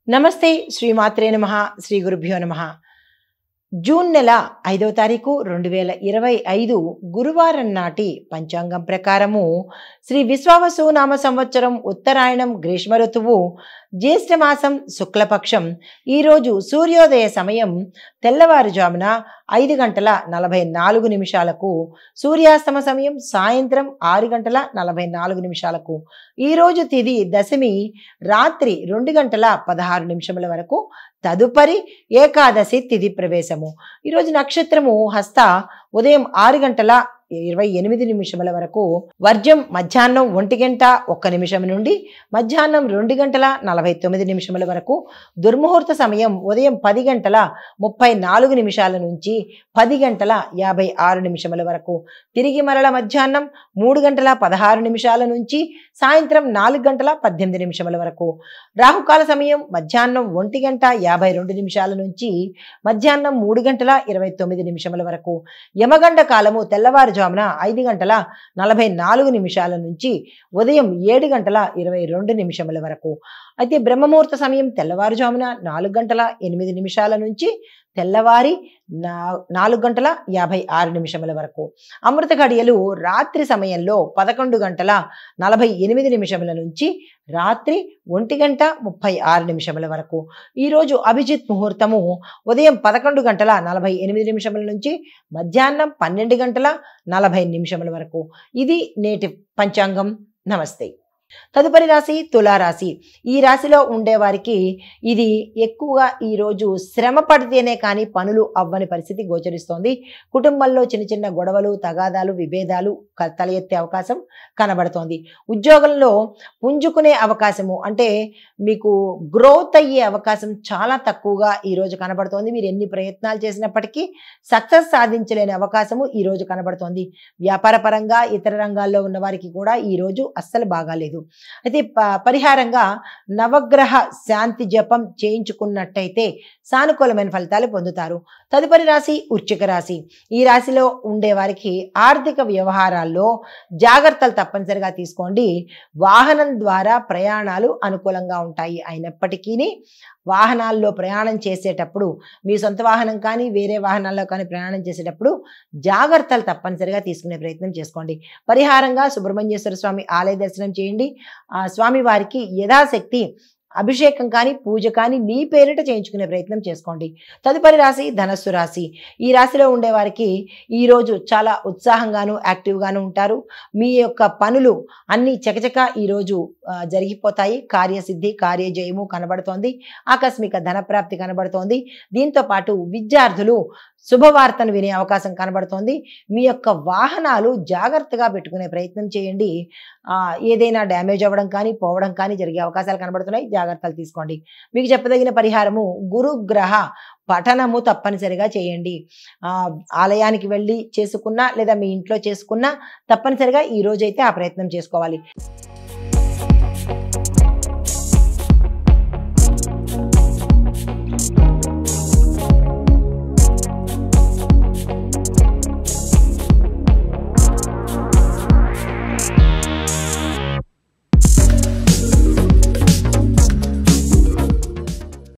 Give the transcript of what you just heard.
నమస్తే శ్రీమాత్రే నమః శ్రీ గురుభ్యో నమః జూన్ నెల 5వ తారీఖు 2025 గురువారం నాటి పంచాంగం ప్రకారము శ్రీ విశ్వావసు నామ సంవత్సరం ఉత్తరాయణం గ్రీష్మ ఋతువు జ్యేష్ఠ మాసం శుక్లపక్షం ఈరోజు సూర్యోదయ సమయం తెల్లవారుజామున 5:44 సూర్యాస్తమ సమయం సాయంత్రం 6:44 ఈరోజు తిథి దశమి రాత్రి 2:16 వరకు తదుపరి ఏకాదశి తిథి ప్రవేశము ఈరోజు నక్షత్రము హస్త ఉదయం 6:28 వరకు వర్జం మధ్యాహ్నం 1:01 నుండి మధ్యాహ్నం 2:49 వరకు దుర్ముహూర్త సమయం ఉదయం 10:34 నుంచి 10:56 వరకు తిరిగి మరల మధ్యాహ్నం 3:16 నుంచి సాయంత్రం 4:18 వరకు రాహుకాల సమయం మధ్యాహ్నం 1:52 నుంచి మధ్యాహ్నం 3:29 వరకు యమగండ కాలము తెల్లవారుజామున 5:44 నుంచి ఉదయం 7:22 వరకు అయితే బ్రహ్మముహూర్త సమయం తెల్లవారుజామున 4:08 నుంచి తెల్లవారి 4:56 వరకు అమృత ఘడియలు రాత్రి సమయంలో 11:48 నుంచి రాత్రి 1:36 వరకు ఈరోజు అభిజిత్ ముహూర్తము ఉదయం 11:48 నుంచి మధ్యాహ్నం 12:40 వరకు ఇది నేటి పంచాంగం. నమస్తే. తదుపరి రాశి తులారాశి. ఈ రాశిలో ఉండేవారికి ఇది ఎక్కువగా ఈరోజు శ్రమ పడితేనే కానీ పనులు అవ్వని పరిస్థితి గోచరిస్తోంది. కుటుంబంలో చిన్న చిన్న గొడవలు తగాదాలు విభేదాలు తల ఎత్తే అవకాశం కనబడుతోంది. ఉద్యోగంలో పుంజుకునే అవకాశము అంటే మీకు గ్రోత్ అయ్యే అవకాశం చాలా తక్కువగా ఈరోజు కనబడుతోంది. మీరు ఎన్ని ప్రయత్నాలు చేసినప్పటికీ సక్సెస్ సాధించలేని అవకాశము ఈరోజు కనబడుతోంది. వ్యాపార పరంగా ఇతర రంగాల్లో ఉన్న వారికి కూడా ఈరోజు అస్సలు బాగాలేదు. అయితే పరిహారంగా నవగ్రహ శాంతి జపం చేయించుకున్నట్టయితే సానుకూలమైన ఫలితాలు పొందుతారు. తదుపరి రాశి వృశ్చిక రాశి. ఈ రాశిలో ఉండేవారికి ఆర్థిక వ్యవహారాల్లో జాగ్రత్తలు తప్పనిసరిగా తీసుకోండి. వాహనం ద్వారా ప్రయాణాలు అనుకూలంగా ఉంటాయి. అయినప్పటికీ వాహనాల్లో ప్రయాణం చేసేటప్పుడు మీ సొంత వాహనం కానీ వేరే వాహనాల్లో కానీ ప్రయాణం చేసేటప్పుడు జాగ్రత్తలు తప్పనిసరిగా తీసుకునే ప్రయత్నం చేసుకోండి. పరిహారంగా సుబ్రహ్మణ్యేశ్వర స్వామి ఆలయ దర్శనం చేయండి. ఆ స్వామి వారికి యథాశక్తి అభిషేకం కానీ పూజ కానీ మీ పేరిట చేయించుకునే ప్రయత్నం చేసుకోండి. తదుపరి రాశి ధనస్సు రాశి. ఈ రాశిలో ఉండేవారికి ఈరోజు చాలా ఉత్సాహంగాను యాక్టివ్గాను ఉంటారు. మీ యొక్క పనులు అన్నీ చకచక ఈరోజు జరిగిపోతాయి. కార్యసిద్ధి కార్యజయము కనబడుతోంది. ఆకస్మిక ధనప్రాప్తి కనబడుతోంది. దీంతో పాటు విద్యార్థులు శుభవార్తను వినే అవకాశం కనబడుతోంది. మీ యొక్క వాహనాలు జాగ్రత్తగా పెట్టుకునే ప్రయత్నం చేయండి. ఏదైనా డ్యామేజ్ అవ్వడం కానీ పోవడం కానీ జరిగే అవకాశాలు కనబడుతున్నాయి. జాగ్రత్తలు తీసుకోండి. మీకు చెప్పదగిన పరిహారము గురుగ్రహ పఠనము తప్పనిసరిగా చేయండి. ఆలయానికి వెళ్ళి చేసుకున్నా లేదా మీ ఇంట్లో చేసుకున్నా తప్పనిసరిగా ఈ రోజైతే ఆ ప్రయత్నం చేసుకోవాలి.